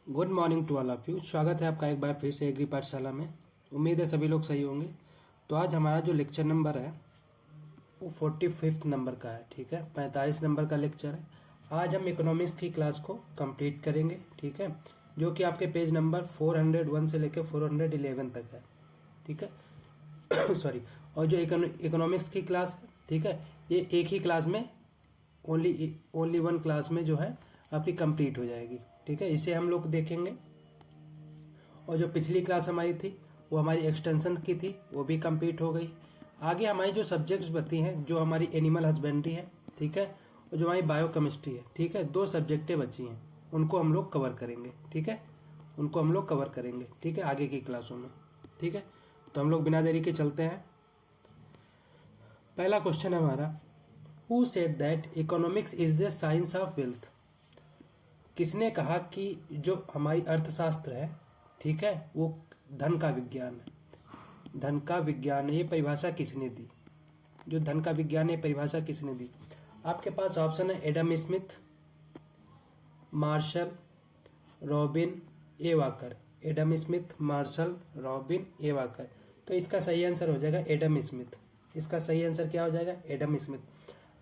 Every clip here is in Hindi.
Good morning to all of you. स्वागत है आपका एक बार फिर से एग्री पाठशाला में। उम्मीद है सभी लोग सही होंगे। तो आज हमारा जो लेक्चर नंबर है वो 45 नंबर का है। ठीक है, 45 नंबर का लेक्चर है। आज हम इकोनॉमिक्स की क्लास को कंप्लीट करेंगे। ठीक है, जो कि आपके पेज नंबर 401 से लेकर 411 तक है। ठीक है सॉरी। और जो इकोनॉमिक्स की क्लास है, ठीक है, ये एक ही क्लास में ओनली वन क्लास में जो है आपकी कंप्लीट हो जाएगी। ठीक है, इसे हम लोग देखेंगे। और जो पिछली क्लास हमारी थी वो हमारी एक्सटेंशन की थी, वो भी कंप्लीट हो गई। आगे हमारी जो सब्जेक्ट्स बची हैं, जो हमारी एनिमल हस्बेंड्री है, ठीक है, और जो हमारी बायोकेमिस्ट्री है, ठीक है, दो सब्जेक्टें बची हैं, उनको हम लोग कवर करेंगे। ठीक है, उनको हम लोग कवर करेंगे, ठीक है, आगे की क्लासों में। ठीक है, तो हम लोग बिना देरी के चलते हैं। पहला क्वेश्चन है हमारा, who said that economics is the science of wealth. किसने कहा कि जो हमारी अर्थशास्त्र है, ठीक है, वो धन का विज्ञान है। धन का विज्ञान, ये परिभाषा किसने दी? जो धन का विज्ञान है, परिभाषा किसने दी? आपके पास ऑप्शन है Adam Smith, Marshall, Robin, A Walker. Adam Smith, Marshall, Robin, A Walker. तो इसका सही आंसर हो जाएगा एडम स्मिथ। इसका सही आंसर क्या हो जाएगा? Adam Smith.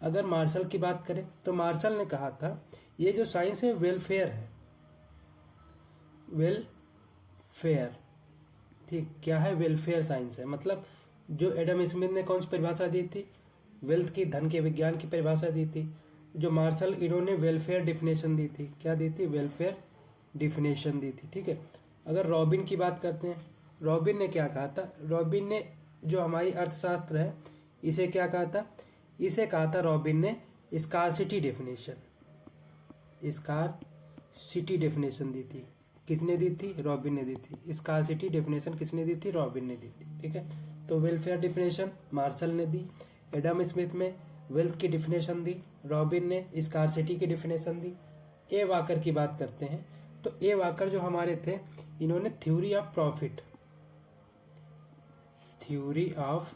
अगर मार्शल की बात करें तो मार्शल ने कहा था ये जो साइंस है वेलफेयर है। वेलफेयर, ठीक, क्या है? वेलफेयर साइंस है। मतलब जो एडम स्मिथ ने कौन सी परिभाषा दी थी? वेल्थ की, धन के विज्ञान की परिभाषा दी थी। जो मार्शल, इन्होंने वेलफेयर डिफिनेशन दी थी। क्या दी थी? वेलफेयर डिफिनेशन दी थी। ठीक है, अगर रॉबिन की बात करते हैं, रॉबिन ने क्या कहा था? रॉबिन ने जो हमारी अर्थशास्त्र है, इसे क्या कहा था? इसे कहा था रॉबिन ने स्कार्सिटी डेफिनेशन। स्कार्सिटी डेफिनेशन दी थी। किसने दी थी? रॉबिन ने दी थी। स्कार्सिटी डेफिनेशन किसने दी थी? रॉबिन ने दी थी। ठीक है, तो वेलफेयर डिफिनेशन मार्शल ने दी, एडम स्मिथ में वेल्थ की डिफिनेशन दी, रॉबिन ने स्कार्सिटी की डिफिनेशन दी। ए वाकर की बात करते हैं तो ए वाकर जो हमारे थे, इन्होंने theory of profit, theory of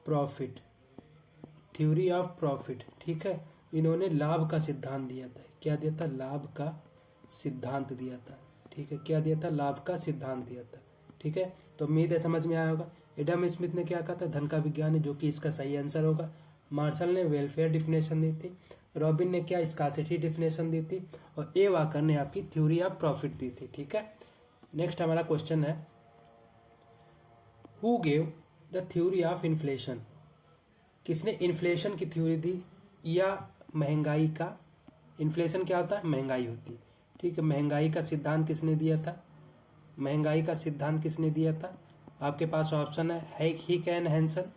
profit, theory of profit, ठीक है, इन्होंने लाभ का सिद्धांत दिया था। क्या दिया था? लाभ का सिद्धांत दिया था। ठीक है, क्या दिया था? लाभ का सिद्धांत दिया था। ठीक है, तो उम्मीद है समझ में आया होगा। एडम स्मिथ ने क्या कहा था? धन का विज्ञान है, जो कि इसका सही आंसर होगा। मार्शल ने वेलफेयर डिफिनेशन दी थी, रॉबिन ने क्या? स्कार्सिटी डिफिनेशन दी थी, और ए वाकर ने आपकी थ्योरी ऑफ प्रॉफिट दी थी। ठीक है, नेक्स्ट हमारा क्वेश्चन है, who gave the theory of inflation. किसने इन्फ्लेशन की थ्योरी दी या महंगाई का? इन्फ्लेशन क्या होता है? महंगाई होती है। ठीक है, महंगाई का सिद्धांत किसने दिया था? महंगाई का सिद्धांत किसने दिया था? आपके पास ऑप्शन है हिक एंड हैंसन।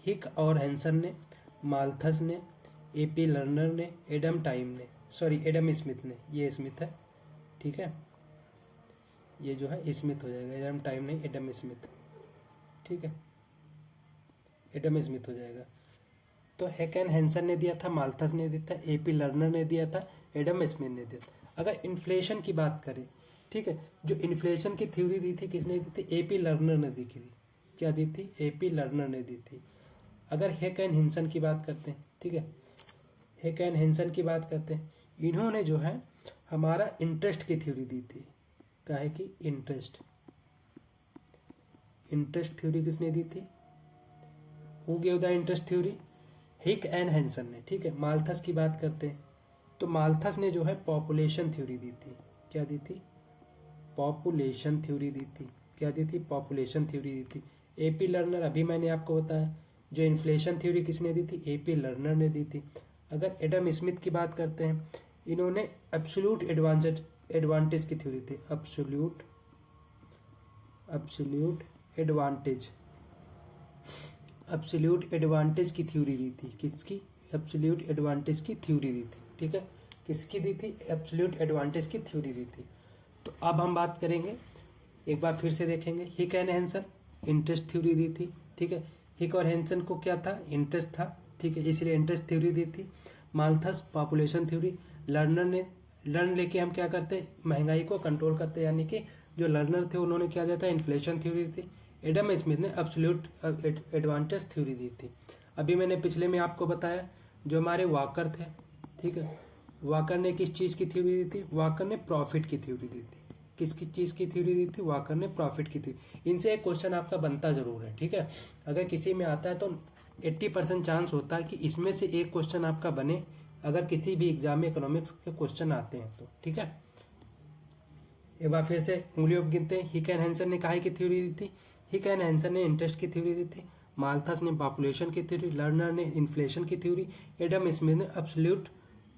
हिक और हैंसन ने, माल्थस ने, एपी लर्नर ने, एडम टाइम ने, सॉरी एडम स्मिथ ने। ये स्मिथ है, ठीक है, ये जो है स्मिथ हो जाएगा। एडम टाइम नहीं, एडम स्मिथ। ठीक है, एडम स्मिथ हो जाएगा। तो हेकन हैंसन ने दिया था, माल्थस ने दिया था, एपी लर्नर ने दिया था, एडम स्मिथ ने दिया था। अगर इन्फ्लेशन की बात करें, ठीक है, जो इन्फ्लेशन की थ्योरी दी थी, किसने दी थी? एपी लर्नर ने दी थी। क्या दी थी? एपी लर्नर ने दी थी। अगर हेकन हैंसन की बात करते हैं, ठीक है, हेकन हैंसन की बात करते हैं, इन्होंने जो है हमारा इंटरेस्ट की थ्योरी दी थी। क्या है कि इंटरेस्ट, इंटरेस्ट थ्योरी किसने दी थी? Who gave the interest theory? हिक एंड हैंसन ने। ठीक है, माल्थस की बात करते हैं तो माल्थस ने जो है पॉपुलेशन थ्योरी दी थी। क्या दी थी? पॉपुलेशन थ्योरी दी थी। क्या दी थी? पॉपुलेशन थ्योरी दी थी। एपी लर्नर, अभी मैंने आपको बताया, जो इन्फ्लेशन थ्योरी किसने दी थी? एपी लर्नर ने दी थी। अगर एडम स्मिथ की बात करते हैं, इन्होंने एब्सोल्यूट एडवांटेज की थ्योरी थी। एब्सोल्यूट एडवांटेज, एब्सोल्यूट एडवांटेज की थ्योरी दी थी। किसकी? एब्सोल्यूट एडवांटेज की थ्योरी दी थी। ठीक है, किसकी दी थी? एब्सोल्यूट एडवांटेज की थ्योरी दी थी। तो अब हम बात करेंगे, एक बार फिर से देखेंगे। हिक एंड हैंसन इंटरेस्ट थ्योरी दी थी। ठीक है, हिक और हैंसन को क्या था? इंटरेस्ट था। ठीक है, इसलिए इंटरेस्ट थ्योरी दी थी। Malthus population theory. लर्नर ने, लर्न लेके हम क्या करते हैं? महंगाई को कंट्रोल करते हैं, यानी कि जो लर्नर थे उन्होंने क्या दिया था? इन्फ्लेशन थ्योरी दी थी। एडम स्मिथ ने एब्सोल्यूट एडवांटेज थ्योरी दी थी। अभी मैंने पिछले में आपको बताया, जो हमारे वाकर थे, ठीक है, वाकर ने किस चीज़ की थ्योरी दी थी? वाकर ने प्रॉफिट की थ्योरी दी थी। किसकी चीज़ की थ्योरी दी थी? वॉकर ने प्रॉफिट की थी। इनसे एक क्वेश्चन आपका बनता ज़रूर है, ठीक है। अगर किसी में आता है तो 80% चांस होता है कि इसमें से एक क्वेश्चन आपका बने, अगर किसी भी एग्जाम में इकोनॉमिक्स के क्वेश्चन आते हैं तो, ठीक है। एक बार फिर से उंगलियों पर गिनते हैं। हिक एंड हैंसन ने काहे की थ्योरी दी थी? हिक एंड हैंसन ने इंटरेस्ट की थ्योरी दी थी। माल्थस ने पॉपुलेशन की थ्योरी, लर्नर ने इन्फ्लेशन की थ्योरी, एडम स्मिथ ने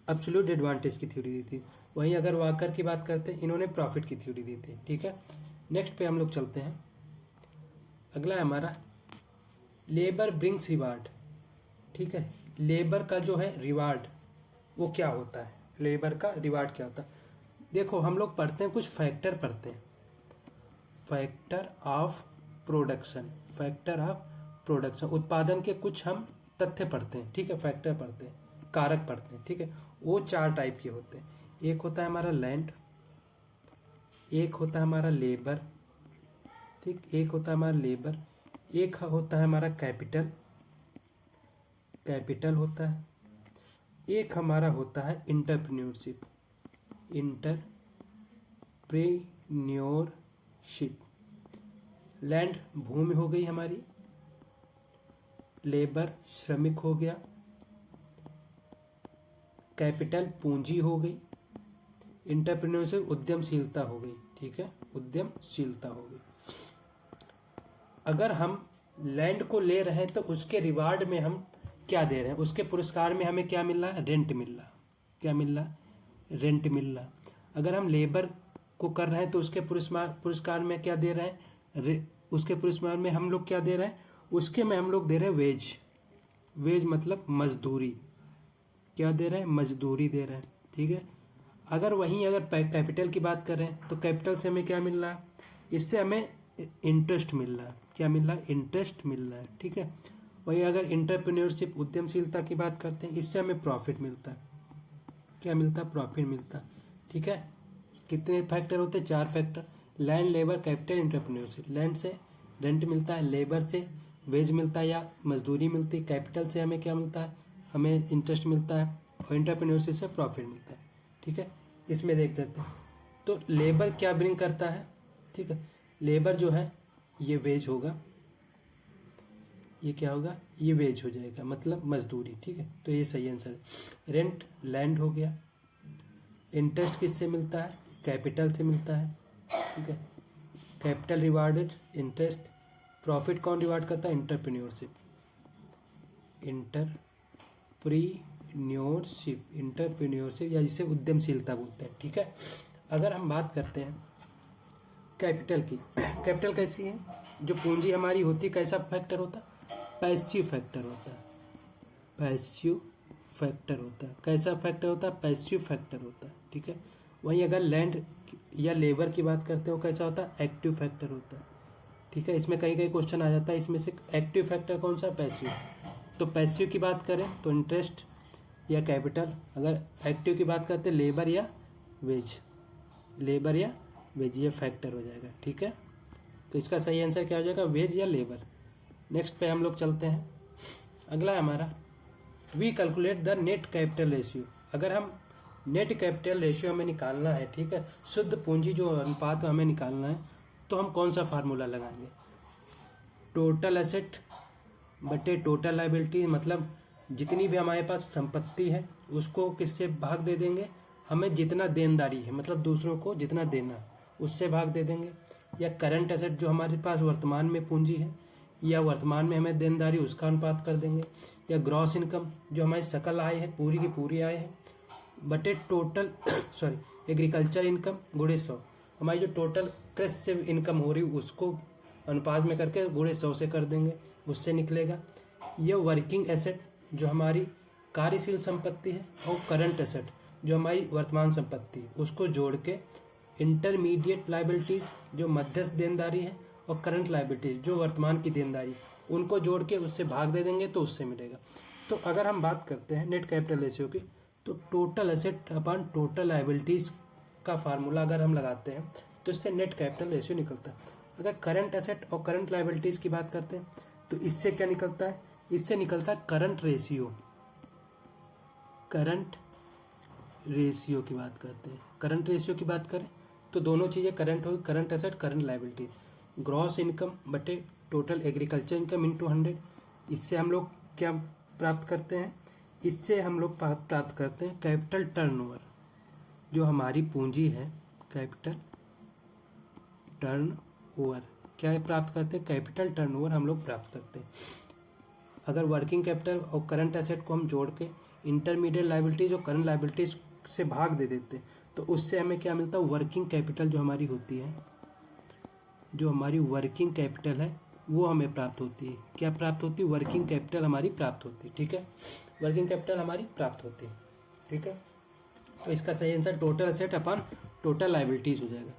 एब्सोल्यूट एडवांटेज की थ्योरी दी थी। वहीं अगर वाकर की बात करते हैं, इन्होंने प्रॉफिट की थ्योरी दी थी, ठीक है। नेक्स्ट पे हम लोग चलते हैं। अगला है हमारा लेबर ब्रिंग्स रिवार्ड, ठीक है। लेबर का जो है रिवार्ड वो क्या होता है? लेबर का रिवार्ड क्या होता है? देखो हम लोग पढ़ते हैं, कुछ फैक्टर पढ़ते हैं, factor of production, factor of production, उत्पादन के कुछ हम तथ्य पढ़ते हैं, ठीक है। फैक्टर पढ़ते हैं, कारक पढ़ते हैं, ठीक है। वो 4 टाइप के होते हैं। एक होता है हमारा लैंड, एक होता है हमारा लेबर, ठीक, एक होता है हमारा लेबर, एक होता है हमारा कैपिटल, कैपिटल होता है, एक हमारा होता है इंटरप्रेन्योरशिप, इंटरप्रेन्योरशिप। लैंड भूमि हो गई हमारी, लेबर श्रमिक हो गया, कैपिटल पूंजी हो गई, इंटरप्रेन्योरशिप उद्यमशीलता हो गई, ठीक है, उद्यमशीलता हो गई। अगर हम लैंड को ले रहे हैं तो उसके रिवार्ड में हम क्या दे रहे हैं? उसके पुरस्कार में हमें क्या मिल रहा है? रेंट मिल रहा। क्या मिल रहा? रेंट मिल रहा। अगर हम लेबर को कर रहे हैं तो उसके पुरस्कार में क्या दे रहे हैं? उसके पुरस्कार में हम लोग क्या दे रहे हैं? उसके में हम लोग दे रहे हैं वेज। वेज मतलब मजदूरी। क्या दे रहे हैं? मजदूरी दे रहे हैं, ठीक है। अगर वहीं अगर कैपिटल की बात करें तो कैपिटल से हमें क्या मिल रहा है? इससे हमें इंटरेस्ट मिल रहा है। क्या मिल रहा है? इंटरेस्ट मिल रहा है, ठीक है। वहीं अगर इंटरप्रेन्योरशिप उद्यमशीलता की बात करते हैं, इससे हमें प्रॉफिट मिलता है। क्या मिलता है? प्रॉफिट मिलता है, ठीक है। कितने फैक्टर होते हैं? 4 factor, land, labour, capital, entrepreneurship. Land से रेंट मिलता है, लेबर से वेज मिलता है या मजदूरी मिलती है, कैपिटल से हमें क्या मिलता है? हमें इंटरेस्ट मिलता है, और इंटरप्रेन्योरशिप से प्रॉफिट मिलता है, ठीक है। इसमें देख देते हैं तो लेबर क्या ब्रिंग करता है, ठीक है। लेबर जो है ये वेज होगा, ये क्या होगा? ये वेज हो जाएगा, मतलब मजदूरी, ठीक है। तो ये सही आंसर है। रेंट लैंड हो गया, इंटरेस्ट किससे मिलता है? कैपिटल से मिलता है, ठीक है। कैपिटल रिवार्डेड, इंटरेस्ट, प्रॉफिट कौन रिवार्ड करता है? इंटरप्रेन्योरशिप, इंटरप्रेन्योरशिप या जिसे उद्यमशीलता बोलते हैं, ठीक है। अगर हम बात करते हैं कैपिटल की, कैपिटल कैसी है? जो पूंजी हमारी होती है, कैसा फैक्टर होता है? पैसिव फैक्टर होता है, पैसिव फैक्टर होता है। कैसा फैक्टर होता है? पैसिव फैक्टर होता है, ठीक है। वहीं अगर लैंड या लेबर की बात करते हो, कैसा होता है? एक्टिव फैक्टर होता है, ठीक है। इसमें कई कई क्वेश्चन आ जाता है, इसमें से एक्टिव फैक्टर कौन सा? पैसिव। तो पैसिव की बात करें तो इंटरेस्ट या कैपिटल, अगर एक्टिव की बात करते हैं लेबर या वेज, लेबर या वेज, ये फैक्टर हो जाएगा, ठीक है। तो इसका सही आंसर क्या हो जाएगा? वेज या लेबर। नेक्स्ट पे हम लोग चलते हैं। अगला है हमारा we calculate the net capital ratio. अगर हम नेट कैपिटल रेशियो हमें निकालना है, ठीक है, शुद्ध पूंजी जो अनुपात हमें निकालना है, तो हम कौन सा फार्मूला लगाएंगे? टोटल एसेट बटे टोटल लायबिलिटी, मतलब जितनी भी हमारे पास संपत्ति है उसको किससे भाग दे देंगे? हमें जितना देनदारी है, मतलब दूसरों को जितना देना, उससे भाग दे देंगे। या करंट एसेट जो हमारे पास वर्तमान में पूंजी है या वर्तमान में हमें देनदारी, उसका अनुपात कर देंगे। या ग्रॉस इनकम जो हमारी सकल आय है, पूरी की पूरी आय है, बटे टोटल सॉरी एग्रीकल्चर इनकम गुणे 100, हमारी जो टोटल कृषि से इनकम हो रही उसको अनुपात में करके गुणे 100 से कर देंगे, उससे निकलेगा। ये वर्किंग एसेट जो हमारी कार्यशील संपत्ति है, और करंट एसेट जो हमारी वर्तमान संपत्ति है, उसको जोड़ के इंटरमीडिएट लाइबिलिटीज़ जो मध्यस्थ देनदारी है, और करंट लाइबिलिटीज जो वर्तमान की देनदारी, उनको जोड़ के उससे भाग दे देंगे तो उससे मिलेगा। तो अगर हम बात करते हैं नेट कैपिटल रेशियो की, तो total asset upon total liabilities का फार्मूला अगर हम लगाते हैं तो इससे नेट कैपिटल रेशियो निकलता है। अगर करंट एसेट और करंट लाइबिलिटीज़ की बात करते हैं तो इससे क्या निकलता है? इससे निकलता है करंट रेशियो। करंट रेशियो की बात करते हैं, करंट रेशियो की बात करें तो दोनों चीज़ें करंट होगी, current asset current liability. Gross income बटे टोटल एग्रीकल्चर इनकम इंटू 100। इससे हम लोग क्या प्राप्त करते हैं? इससे हम लोग प्राप्त करते हैं कैपिटल टर्नओवर, जो हमारी पूंजी है कैपिटल टर्नओवर। क्या है प्राप्त करते हैं? कैपिटल टर्नओवर हम लोग प्राप्त करते हैं। अगर वर्किंग कैपिटल और करंट एसेट को हम जोड़ के इंटरमीडिएट लायबिलिटीज और करंट लायबिलिटीज से भाग दे देते हैं तो उससे हमें क्या मिलता है? वर्किंग कैपिटल जो हमारी होती है, जो हमारी वर्किंग कैपिटल है वो हमें प्राप्त होती है। क्या प्राप्त होती है? वर्किंग कैपिटल हमारी प्राप्त होती है। ठीक है, वर्किंग कैपिटल हमारी प्राप्त होती है। ठीक है, तो इसका सही आंसर टोटल एसेट अपन टोटल लायबिलिटीज हो जाएगा।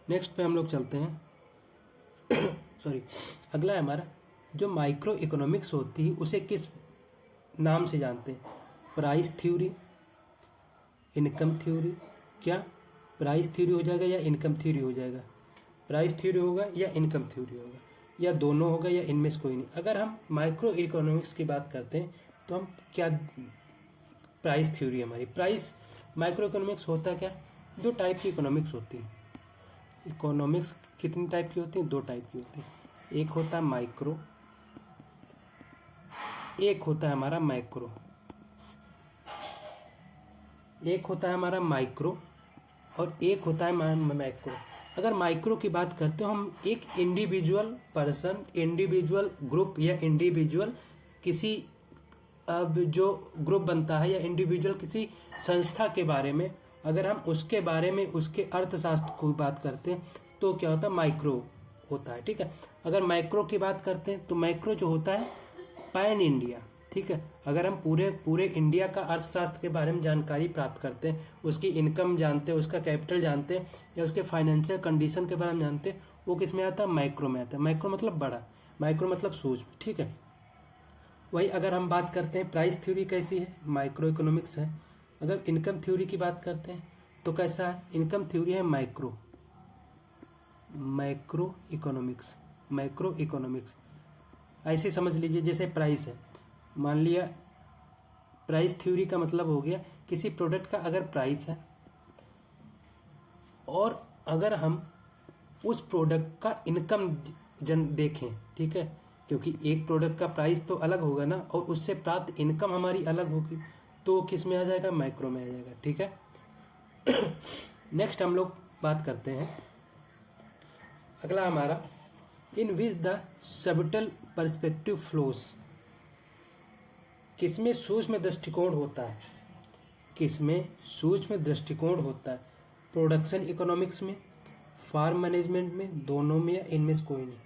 नेक्स्ट पे हम लोग चलते हैं सॉरी, अगला है हमारा जो माइक्रो इकोनॉमिक्स होती है उसे किस नाम से जानते हैं? Price theory, income theory. क्या प्राइस थ्योरी हो जाएगा या इनकम थ्योरी हो जाएगा? प्राइस थ्योरी होगा या इनकम थ्योरी होगा, या दोनों होगा, या इनमें से कोई नहीं। अगर हम माइक्रो इकोनॉमिक्स की बात करते हैं तो हम क्या, प्राइस थ्योरी हमारी, प्राइस माइक्रो इकोनॉमिक्स होता क्या? दो टाइप की इकोनॉमिक्स होती है। इकोनॉमिक्स कितनी टाइप की होती है? दो टाइप की होती है। एक होता है माइक्रो, एक होता है हमारा मैक्रो। एक होता है हमारा माइक्रो और एक होता है मैक्रो। अगर माइक्रो की बात करते हो हम एक इंडिविजुअल पर्सन, इंडिविजुअल ग्रुप या इंडिविजुअल किसी अब जो ग्रुप बनता है या इंडिविजुअल किसी संस्था के बारे में, अगर हम उसके बारे में उसके अर्थशास्त्र की बात करते हैं तो क्या होता है? माइक्रो होता है। ठीक है, अगर मैक्रो की बात करते हैं तो मैक्रो जो होता है पैन इंडिया। ठीक है, अगर हम पूरे इंडिया का अर्थशास्त्र के बारे में जानकारी प्राप्त करते हैं, उसकी इनकम जानते हैं, उसका कैपिटल जानते हैं, या उसके फाइनेंशियल कंडीशन के बारे में जानते हैं, वो किस में आता है? मैक्रो में आता है। मैक्रो मतलब बड़ा, माइक्रो मतलब सूक्ष्म। ठीक है, वही अगर हम बात करते हैं प्राइस थ्योरी कैसी है? माइक्रो इकोनॉमिक्स है। अगर इनकम थ्योरी की बात करते हैं तो कैसा है? इनकम थ्योरी है macro, macro economics, macro economics. ऐसे समझ लीजिए जैसे प्राइस है, मान लिया प्राइस थ्योरी का मतलब हो गया किसी प्रोडक्ट का अगर प्राइस है और अगर हम उस प्रोडक्ट का इनकम देखें, ठीक है, क्योंकि एक प्रोडक्ट का प्राइस तो अलग होगा ना और उससे प्राप्त इनकम हमारी अलग होगी, तो किस में आ जाएगा? मैक्रो में आ जाएगा। ठीक है नेक्स्ट हम लोग बात करते हैं, अगला हमारा in which the subtle perspective flows. किसमें सूक्ष्म दृष्टिकोण होता है? किसमें सूक्ष्म दृष्टिकोण होता है? प्रोडक्शन इकोनॉमिक्स में, फार्म मैनेजमेंट में, दोनों में, या इनमें से कोई नहीं?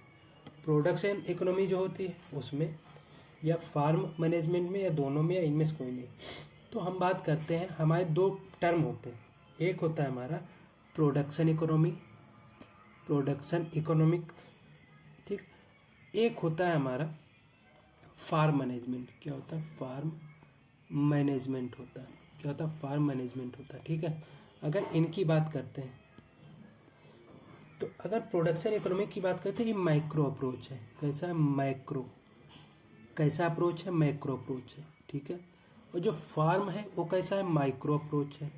प्रोडक्शन इकोनॉमी जो होती है उसमें, या फार्म मैनेजमेंट में, या दोनों में, या इनमें से कोई नहीं? तो हम बात करते हैं, हमारे दो टर्म होते हैं। एक होता है हमारा प्रोडक्शन इकोनॉमी, प्रोडक्शन इकोनॉमिक। ठीक, एक होता है हमारा फार्म मैनेजमेंट। क्या होता है? फार्म मैनेजमेंट होता है। क्या होता है? फार्म मैनेजमेंट होता है। ठीक है, अगर इनकी बात करते हैं तो अगर प्रोडक्शन इकोनॉमिक की बात करते हैं, ये माइक्रो अप्रोच है। कैसा है? मैक्रो। कैसा अप्रोच है? मैक्रो अप्रोच है। ठीक है, और जो फार्म है वो कैसा है? माइक्रो अप्रोच है।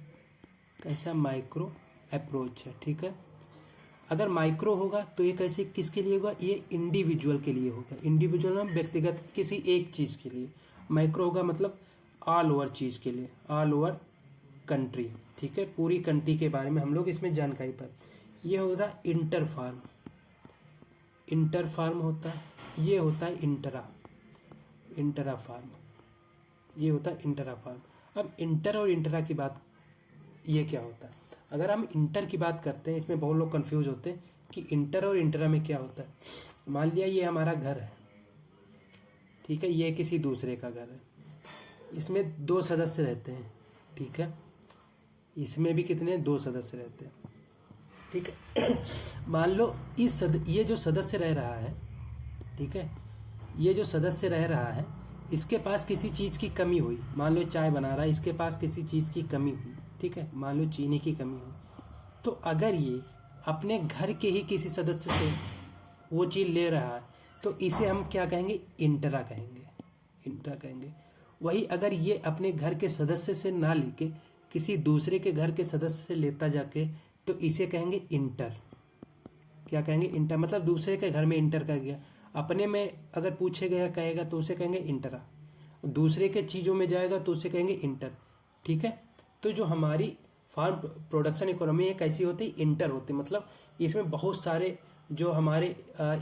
कैसा? माइक्रो अप्रोच है। ठीक है, अगर माइक्रो होगा तो ये कैसे किसके लिए होगा? ये इंडिविजुअल के लिए होगा। इंडिविजुअल में व्यक्तिगत किसी एक चीज़ के लिए। माइक्रो होगा मतलब ऑल ओवर चीज़ के लिए, ऑल ओवर कंट्री। ठीक है, पूरी कंट्री के बारे में हम लोग इसमें जानकारी पाए। ये होता है इंटर फार्म, इंटर फार्म होता है। ये होता है इंटरा फार्म, ये होता है इंटरा फार्म। अब इंटर और इंटरा की बात, ये क्या होता है? अगर हम इंटर की बात करते हैं, इसमें बहुत लोग कंफ्यूज होते हैं कि इंटर और इंटरा में क्या होता है। मान लिया ये हमारा घर है, ठीक है, ये किसी दूसरे का घर है, इसमें दो सदस्य रहते हैं। ठीक है, इसमें भी कितने? दो सदस्य रहते हैं। ठीक है मान लो ये जो सदस्य रह रहा है, ठीक है, ये जो सदस्य रह रहा है, इसके पास किसी चीज़ की कमी हुई। मान लो चाय बना रहा है, इसके पास किसी चीज़ की कमी हुई। ठीक है, मान लो चीनी की कमी हुई, तो अगर ये अपने घर के ही किसी सदस्य से वो चीज़ ले रहा है तो इसे हम क्या कहेंगे? इंटरा कहेंगे, इंटरा कहेंगे। वही अगर ये अपने घर के सदस्य से ना लेके किसी दूसरे के घर के सदस्य से लेता जाके तो इसे कहेंगे इंटर। क्या कहेंगे? इंटर। मतलब दूसरे के घर में इंटर कर गया। अपने में अगर पूछे गया कहेगा तो उसे कहेंगे इंटरा। दूसरे के चीज़ों में जाएगा तो उसे कहेंगे इंटर। ठीक है। तो जो हमारी फार्म प्रोडक्शन इकोनॉमी है कैसी होती है? इंटर होती है। मतलब इसमें बहुत सारे जो हमारे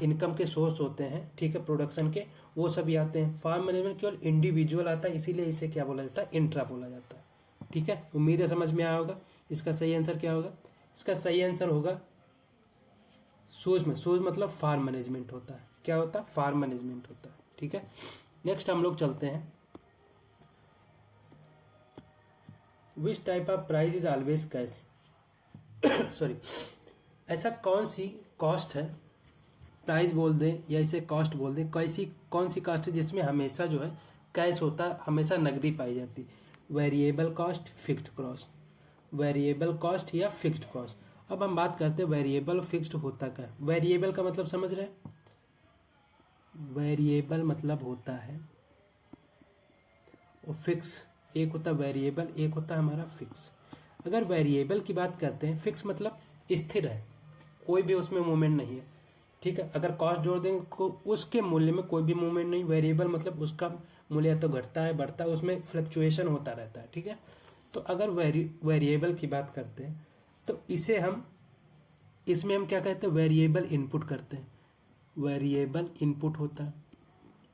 इनकम के सोर्स होते हैं, ठीक है, प्रोडक्शन के, वो सभी आते हैं। फार्म मैनेजमेंट केवल इंडिविजुअल आता है, इसीलिए इसे क्या बोला जाता है? इंट्रा बोला जाता है। ठीक है। उम्मीद है समझ में आया होगा। इसका सही आंसर क्या होगा? इसका सही आंसर होगा सूज में। सूज मतलब फार्म मैनेजमेंट होता है। क्या होता है? फार्म मैनेजमेंट होता है। ठीक है। नेक्स्ट हम लोग चलते हैं। Which type of price is always cash? Sorry, ऐसा कौन सी कॉस्ट है, प्राइस बोल दें या इसे कॉस्ट बोल दें, कौन सी कॉस्ट है जिसमें हमेशा जो है कैश होता है, हमेशा नकदी पाई जाती है? Variable cost, fixed cost. Variable cost या फिक्स्ड कॉस्ट। अब हम बात करते हैं वेरिएबल फिक्स्ड होता क्या है। वेरिएबल का मतलब समझ रहे हैं? वेरिएबल मतलब होता है और फिक्स। एक होता है वेरिएबल, एक होता है हमारा फिक्स। अगर वेरिएबल की बात करते हैं, फिक्स मतलब स्थिर है, कोई भी उसमें मूवमेंट नहीं है। ठीक है। अगर कॉस्ट जोड़ देंगे को उसके मूल्य में कोई भी मूवमेंट नहीं। वेरिएबल मतलब उसका मूल्य तो घटता है बढ़ता है, उसमें फ्लक्चुएशन होता रहता है। ठीक है। तो अगर वेरिएबल की बात करते हैं तो इसमें हम क्या कहते हैं? वेरिएबल इनपुट करते हैं। वेरिएबल इनपुट होता है।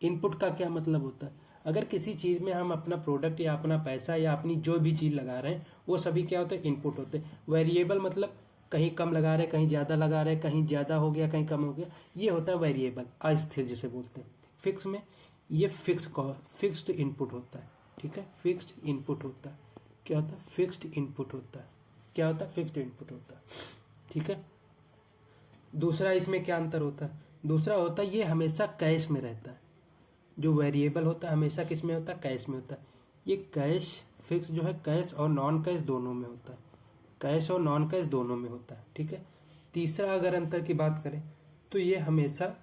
इनपुट का क्या मतलब होता है? अगर किसी चीज़ में हम अपना प्रोडक्ट या अपना पैसा या अपनी जो भी चीज़ लगा रहे हैं, वो सभी क्या होते हैं? इनपुट होते हैं। वेरिएबल मतलब कहीं कम लगा रहे, कहीं ज़्यादा लगा रहे, कहीं ज़्यादा हो गया, कहीं कम हो गया, ये होता है वेरिएबल, अस्थिर जिसे बोलते हैं। फिक्स में ये फिक्स्ड इनपुट होता है। ठीक है। फिक्स्ड इनपुट होता है। क्या होता है? फिक्स्ड इनपुट होता है। क्या होता है? फिक्स्ड इनपुट होता है। ठीक है। दूसरा इसमें क्या अंतर होता है? दूसरा होता है ये हमेशा कैश में रहता है। जो वेरिएबल होता है हमेशा किस में होता है? कैश में होता है। ये कैश फिक्स जो है कैश और नॉन कैश दोनों में होता है। कैश और नॉन कैश दोनों में होता है। ठीक है। तीसरा अगर अंतर की बात करें तो ये हमेशा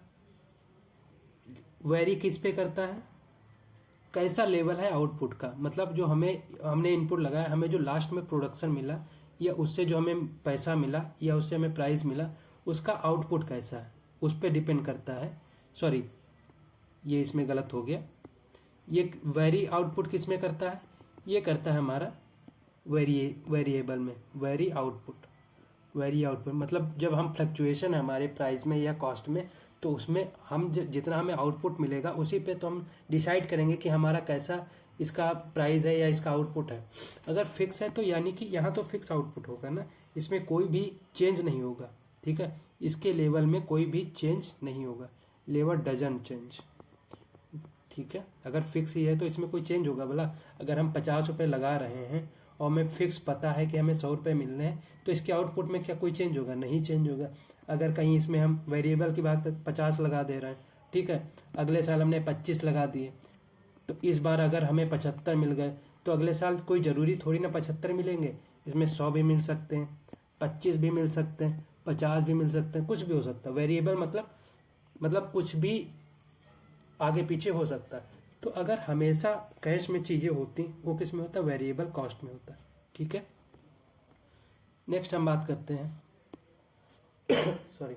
वेरी किस पे करता है? कैसा लेवल है आउटपुट का। मतलब जो हमने इनपुट लगाया, हमें जो लास्ट में प्रोडक्शन मिला या उससे जो हमें पैसा मिला या उससे हमें प्राइस मिला, उसका आउटपुट कैसा है उस पर डिपेंड करता है। सॉरी, ये इसमें गलत हो गया। ये वेरी आउटपुट किस में करता है? ये करता है हमारा वेरिएबल में। वेरी आउटपुट मतलब जब हम फ्लक्चुएशन है हमारे प्राइस में या कॉस्ट में, तो उसमें हम जितना हमें आउटपुट मिलेगा उसी पे तो हम डिसाइड करेंगे कि हमारा कैसा इसका प्राइस है या इसका आउटपुट है। अगर फिक्स है तो यानी कि यहाँ तो फिक्स आउटपुट होगा ना, इसमें कोई भी चेंज नहीं होगा। ठीक है। इसके लेवल में कोई भी चेंज नहीं होगा। Level doesn't change. ठीक है। अगर फिक्स ही है तो इसमें कोई चेंज होगा भला? अगर हम 50 रुपये लगा रहे हैं और हमें फिक्स पता है कि हमें 100 रुपये मिलने हैं, तो इसके आउटपुट में क्या कोई चेंज होगा? नहीं चेंज होगा। अगर कहीं इसमें हम वेरिएबल की बात 50 लगा दे रहे हैं, ठीक है, अगले साल हमने 25 लगा दिए, तो इस बार अगर हमें 75 मिल गए तो अगले साल कोई ज़रूरी थोड़ी ना 75 मिलेंगे। इसमें 100 भी मिल सकते हैं, 25 भी मिल सकते हैं, 50 भी मिल सकते हैं, कुछ भी हो सकता है। वेरिएबल मतलब कुछ भी आगे पीछे हो सकता है। तो अगर हमेशा कैश में चीज़ें होती वो किस में होता है? वेरिएबल कॉस्ट में होता है। ठीक है। नेक्स्ट हम बात करते हैं सॉरी,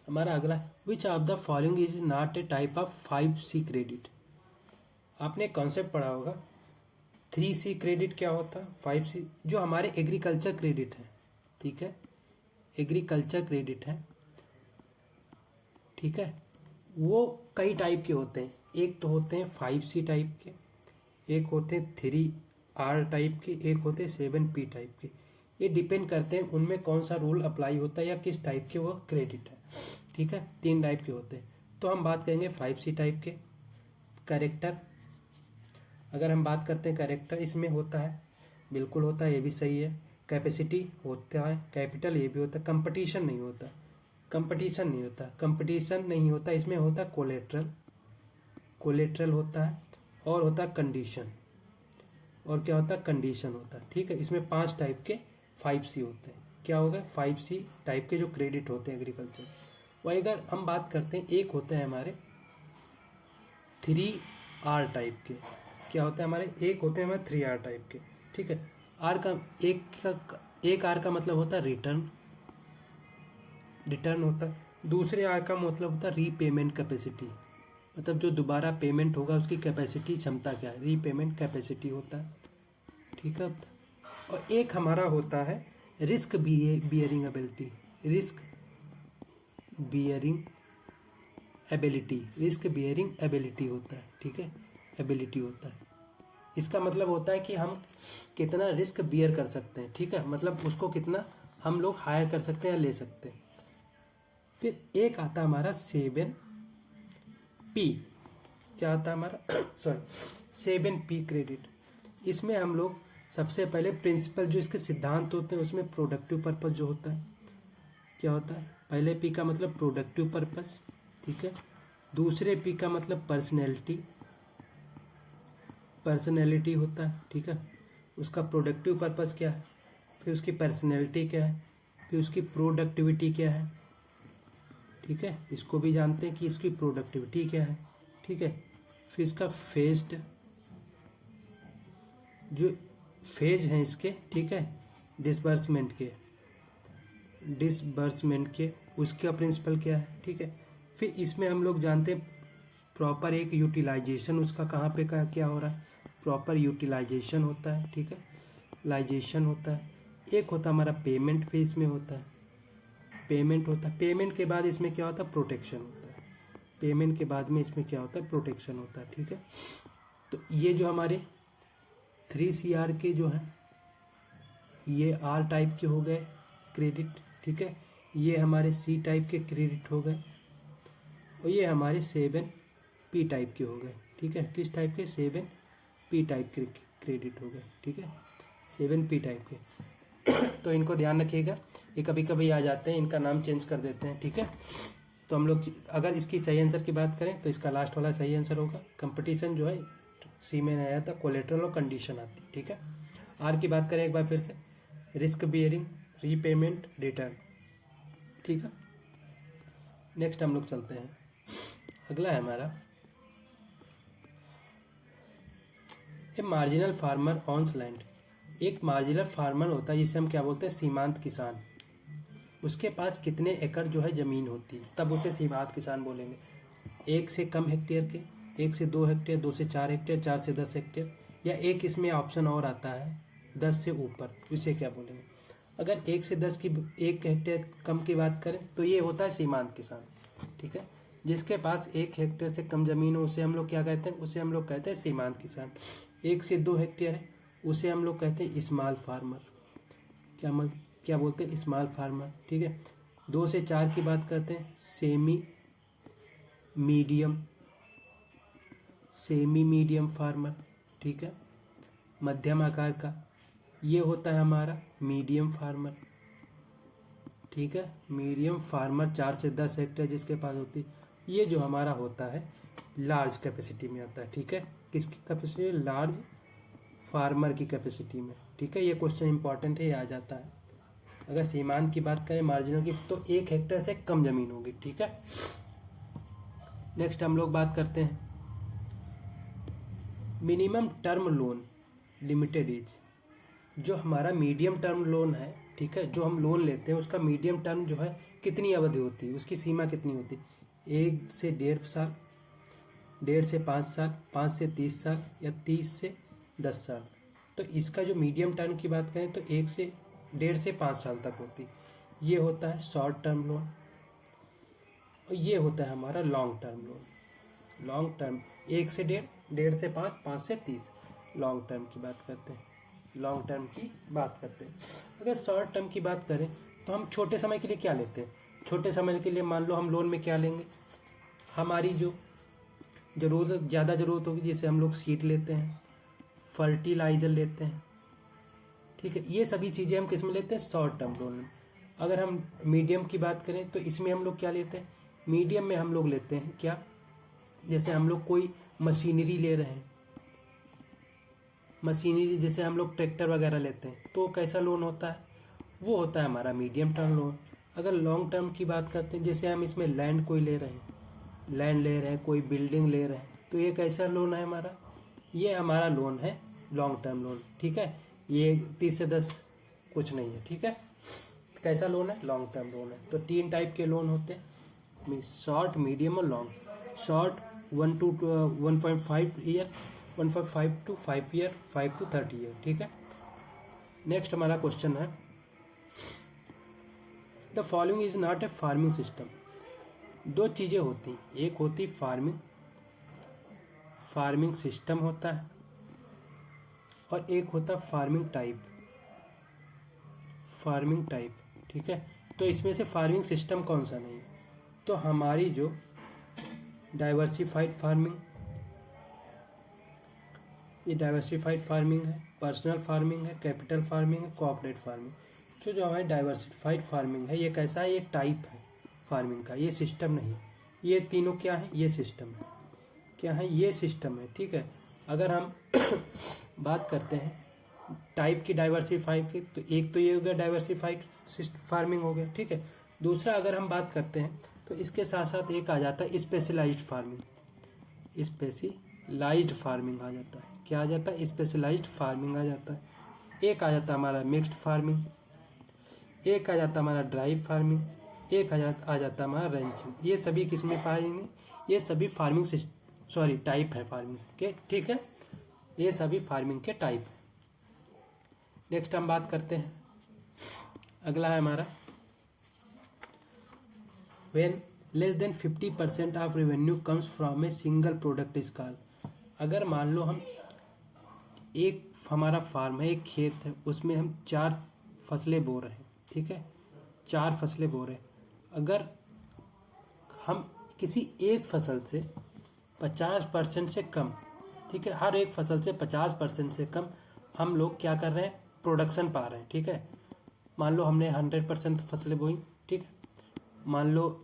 हमारा अगला, which of the following is not a type of 5C credit? आपने कॉन्सेप्ट पढ़ा होगा 3C क्रेडिट क्या होता है, 5C जो हमारे एग्रीकल्चर क्रेडिट है। ठीक है। एग्रीकल्चर क्रेडिट है। ठीक है। वो कई टाइप के होते हैं। एक तो होते हैं 5C टाइप के, एक होते हैं 3R टाइप के, एक होते हैं 7P टाइप के। ये डिपेंड करते हैं उनमें कौन सा रूल अप्लाई होता है या किस टाइप के वो क्रेडिट है। ठीक है। 3 टाइप के होते हैं। तो हम बात करेंगे 5C टाइप के। करेक्टर, अगर हम बात करते हैं करेक्टर, इसमें होता है, बिल्कुल होता है, ये भी सही है। कैपेसिटी होता है, कैपिटल, ये भी होता है। कंपटीशन नहीं होता, कंपटीशन नहीं होता। इसमें होता है कोलेट्रल होता है, और होता है कंडीशन, और क्या होता है? कंडीशन होता है। ठीक है। इसमें 5 टाइप के 5C होते हैं। क्या हो गए? 5C टाइप के जो क्रेडिट होते हैं एग्रीकल्चर। वही अगर हम बात करते हैं, एक होते हैं हमारे 3R टाइप के। क्या होता है हमारे? एक होते हैं हमारे 3R टाइप के। ठीक है। आर का एक R का मतलब होता है रिटर्न, रिटर्न होता है। दूसरे आर का मतलब होता है रीपेमेंट कैपेसिटी, मतलब जो दोबारा पेमेंट होगा उसकी कैपेसिटी, क्षमता क्या है, रीपेमेंट कैपेसिटी होता है, ठीक है। और एक हमारा होता है risk bearing ability, risk bearing ability, risk bearing ability होता है, ठीक है, एबिलिटी होता है। इसका मतलब होता है कि हम कितना रिस्क बियर कर सकते हैं, ठीक है, मतलब उसको कितना हम लोग हायर कर सकते हैं या ले सकते हैं। फिर एक आता है हमारा 7P, क्या आता है हमारा सॉरी 7P क्रेडिट। इसमें हम लोग सबसे पहले प्रिंसिपल जो इसके सिद्धांत होते हैं उसमें प्रोडक्टिव पर्पस जो होता है, क्या होता है, पहले P का मतलब प्रोडक्टिव पर्पस, ठीक है। दूसरे P का मतलब पर्सनैलिटी होता है, ठीक है। उसका प्रोडक्टिव पर्पस क्या है, फिर उसकी पर्सनैलिटी क्या है, फिर उसकी प्रोडक्टिविटी क्या है, ठीक है, इसको भी जानते हैं कि इसकी प्रोडक्टिविटी क्या है, ठीक है। फिर इसका फेज्ड, जो फेज हैं इसके, ठीक है, डिसबर्समेंट के उसका प्रिंसिपल क्या है, ठीक है। फिर इसमें हम लोग जानते हैं प्रॉपर एक यूटिलाइजेशन उसका कहाँ पे क्या हो रहा है, प्रॉपर यूटिलाइजेशन होता है, ठीक है, लाइजेशन होता है। एक होता है हमारा पेमेंट, फेज में होता है पेमेंट होता है। पेमेंट के बाद इसमें क्या होता है, प्रोटेक्शन होता है। पेमेंट के बाद में इसमें क्या होता है, प्रोटेक्शन होता है, ठीक है। तो ये जो हमारे 3CR के जो हैं ये R टाइप के हो गए क्रेडिट, ठीक है, ये हमारे C टाइप के क्रेडिट हो गए, और ये हमारे 7P टाइप के हो गए, ठीक है। किस टाइप के, 7P टाइप के क्रेडिट हो गए, ठीक है, 7P टाइप के। तो इनको ध्यान रखिएगा, ये कभी कभी आ जाते हैं, इनका नाम चेंज कर देते हैं, ठीक है। तो हम लोग अगर इसकी सही आंसर की बात करें तो इसका लास्ट वाला सही आंसर होगा। कंपटीशन जो है सी में आया था, कोलेटरल और कंडीशन आती, ठीक है। आर की बात करें एक बार फिर से, रिस्क बियरिंग, रीपेमेंट, रिटर्न, ठीक है। नेक्स्ट हम लोग चलते हैं, अगला है हमारा ए मार्जिनल फार्मर ऑन्स लैंड। एक मार्जिनल फार्मर होता है जिसे हम क्या बोलते हैं, सीमांत किसान। उसके पास कितने एकड़ जो है ज़मीन होती है, तब उसे सीमांत किसान बोलेंगे। 1 से कम हेक्टेयर के, 1 से 2 हेक्टेयर, 2 से 4 हेक्टेयर, 4 से 10 हेक्टेयर, या एक इसमें ऑप्शन और आता है 10 से ऊपर, इसे क्या बोलेंगे। अगर 1 से 10 की 1 हेक्टेयर कम की बात करें तो ये होता है सीमांत किसान, ठीक है। जिसके पास 1 हेक्टेयर से कम ज़मीन हो उसे हम लोग क्या कहते हैं, उसे हम लोग कहते हैं सीमांत किसान। 1 से 2 हेक्टेयर है उसे हम लोग कहते हैं स्मॉल फार्मर, क्या बोलते हैं, स्मॉल फार्मर, ठीक है। 2 से 4 की बात करते हैं सेमी मीडियम फार्मर, ठीक है, मध्यम आकार का, ये होता है हमारा मीडियम फार्मर, ठीक है। मीडियम फार्मर 4 से 10 हेक्टेयर जिसके पास होती है, ये जो हमारा होता है लार्ज कैपेसिटी में आता है, ठीक है। किसकी कैपेसिटी, लार्ज फार्मर की कैपेसिटी में, ठीक है। ये क्वेश्चन इंपॉर्टेंट है, ये आ जाता है। अगर सीमांत की बात करें मार्जिनल की, तो 1 हेक्टेयर से कम जमीन होगी, ठीक है। नेक्स्ट हम लोग बात करते हैं minimum term loan limited as. जो हमारा मीडियम टर्म लोन है, ठीक है, जो हम लोन लेते हैं उसका मीडियम टर्म जो है कितनी अवधि होती है, उसकी सीमा कितनी होती है, 1 से 1.5 साल, 1.5 से 5 साल, 5 से 30 साल, या 30 से 10 साल। तो इसका जो मीडियम टर्म की बात करें तो 1.5 से 5 साल तक होती, ये होता है शॉर्ट टर्म लोन, और ये होता है हमारा long term loan. Long term 1 से 1.5, 1.5 से 5, 5 से 30, लॉन्ग टर्म की बात करते हैं, लॉन्ग टर्म की बात करते हैं। अगर शॉर्ट टर्म की बात करें तो हम छोटे समय के लिए क्या लेते हैं, छोटे समय के लिए मान लो हम लोन में क्या लेंगे, हमारी जो ज़्यादा ज़रूरत होगी, जैसे हम लोग सीड लेते हैं, फर्टिलाइज़र लेते हैं, ठीक है। ये सभी चीज़ें हम किस में लेते हैं, शॉर्ट टर्म लोन में। अगर हम मीडियम की बात करें तो इसमें हम लोग क्या लेते हैं, मीडियम में हम लोग लेते हैं क्या, जैसे हम लोग कोई मशीनरी ले रहे हैं, मशीनरी जैसे हम लोग ट्रैक्टर वगैरह लेते हैं, तो कैसा लोन होता है, वो होता है हमारा मीडियम टर्म लोन। अगर लॉन्ग टर्म की बात करते हैं, जैसे हम इसमें लैंड कोई ले रहे हैं, लैंड ले रहे हैं, कोई बिल्डिंग ले रहे हैं, तो ये कैसा लोन है हमारा, ये हमारा लोन है लॉन्ग टर्म लोन, ठीक है। ये 30 से 10 कुछ नहीं है, ठीक है। कैसा लोन है? लॉन्ग टर्म लोन है। तो 3 टाइप के लोन होते हैं, शॉर्ट, मीडियम और long. Short 1 to 1.5 year, 1.5 to 5 year, 5 to 30 year. ठीक है। नेक्स्ट हमारा क्वेश्चन है, the following is not a farming system. 2 चीज़ें होती हैं, एक होती फार्मिंग सिस्टम होता है, और एक होता फार्मिंग टाइप। ठीक है। तो इसमें से फार्मिंग सिस्टम कौन सा नहीं है? तो हमारी जो डाइवर्सिफाइड फार्मिंग, ये डाइवर्सिफाइड फार्मिंग है, पर्सनल फार्मिंग है, कैपिटल फार्मिंग है, कोऑपरेटिव फार्मिंग। जो हमारी डाइवर्सिफाइड फार्मिंग है, ये कैसा है? ये टाइप है फार्मिंग का, ये सिस्टम नहीं। ये तीनों क्या है? ये सिस्टम है। क्या है? ये सिस्टम है। ठीक है। अगर हम बात करते हैं टाइप की डाइवर्सिफाइड की, तो एक तो ये हो गया डाइवर्सिफाइड फार्मिंग हो गया। ठीक है। दूसरा अगर हम बात करते हैं तो इसके साथ साथ एक आ जाता है स्पेशलाइज्ड फार्मिंग। स्पेशलाइज्ड फार्मिंग आ जाता है। क्या आ जाता है? स्पेशलाइज्ड फार्मिंग आ जाता है। एक आ जाता है हमारा मिक्स्ड फार्मिंग, एक आ जाता है हमारा ड्राई फार्मिंग, एक आ जाता है हमारा रैंचिंग। ये सभी किस में पाएंगे? ये सभी टाइप है फार्मिंग के। ठीक है। ये सभी फार्मिंग के टाइप है। नेक्स्ट हम बात करते हैं, अगला है हमारा, when less than 50% of revenue comes from a single product is called. अगर मान लो हम एक हमारा फार्म है, एक खेत है, उसमें हम 4 फसलें बो रहे हैं। ठीक है। 4 फसलें बो रहे हैं। अगर हम किसी एक फसल से 50% से कम, ठीक है, हर एक फसल से 50% से कम हम लोग क्या कर रहे हैं? प्रोडक्शन पा रहे हैं। ठीक है। मान लो हमने 100% फसलें बोई। ठीक है। मान लो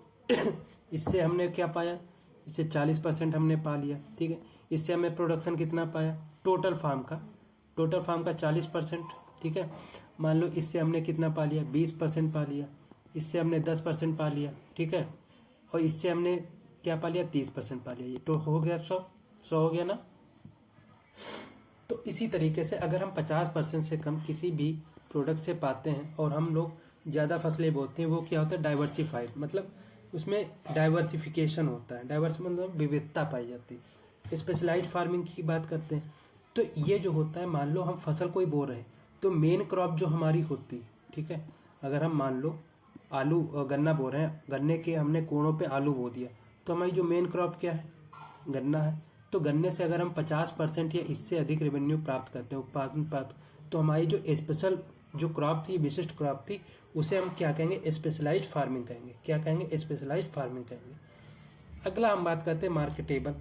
इससे हमने क्या पाया? इससे 40% हमने पा लिया। ठीक है। इससे हमने प्रोडक्शन कितना पाया? टोटल फार्म का 40%। ठीक है। मान लो इससे हमने कितना पा लिया? 20% पा लिया। इससे हमने 10% पा लिया। ठीक है। और इससे हमने क्या पा लिया? 30% पा लिया। ये तो हो गया 100 हो गया ना। तो इसी तरीके से अगर हम 50% से कम किसी भी प्रोडक्ट से पाते हैं और हम लोग ज़्यादा फसलें बोते हैं, वो क्या होता है? डाइवर्सिफाइड, मतलब उसमें डाइवर्सिफिकेशन होता है। मतलब विविधता पाई जाती है। स्पेशलाइज्ड फार्मिंग की बात करते हैं तो ये जो होता है, मान लो हम फसल कोई बो रहे हैं तो मेन क्रॉप जो हमारी होती है, ठीक है, अगर हम मान लो आलू गन्ना बो रहे हैं, गन्ने के हमने कोड़ों पे आलू बो दिया, तो हमारी जो मेन क्रॉप क्या है? गन्ना है। तो गन्ने से अगर हम 50% या इससे अधिक रेवेन्यू प्राप्त करते हैं, उत्पादन प्राप्त, तो हमारी जो स्पेशल जो क्रॉप थी, विशिष्ट क्रॉप थी, उसे हम क्या कहेंगे? स्पेशलाइज्ड फार्मिंग कहेंगे। क्या कहेंगे? स्पेशलाइज्ड फार्मिंग कहेंगे। अगला हम बात करते हैं मार्केटेबल।